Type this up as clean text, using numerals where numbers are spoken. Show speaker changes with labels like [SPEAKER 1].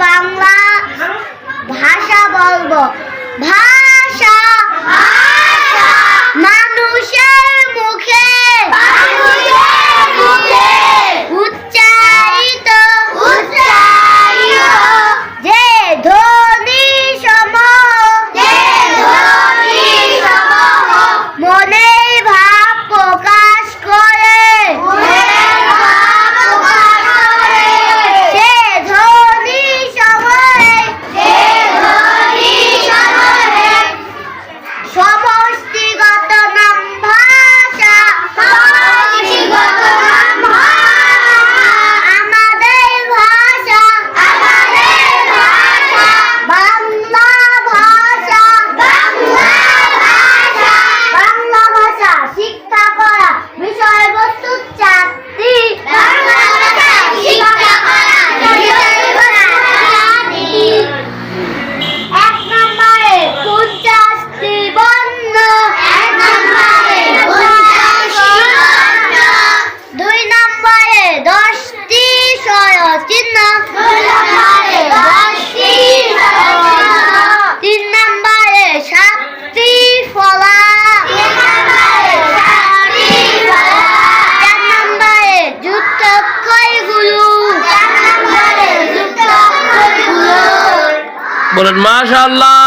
[SPEAKER 1] বাংলা ভাষা বলবো। ভাষা মানুষের মুখে উচ্চারিত যে ধ্বনি সমূহ মনের ভাব প্রকাশ করে সে ধ্বনি সমূহে সমষ্টিগত নাম ভাষা। আমাদের ভাষা বাংলা ভাষা। বাংলা ভাষা শিক্ষা করা বিষয়বস্তু চারটি। এক নম্বরে 50টি বর্ণ, 2 নম্বরে 10টি স্বরচিহ্ন, 3 নম্বরে 7টি ফলা, 4 নম্বরে যুক্তাক্ষরগুলো।
[SPEAKER 2] বলেন মাশাআল্লাহ।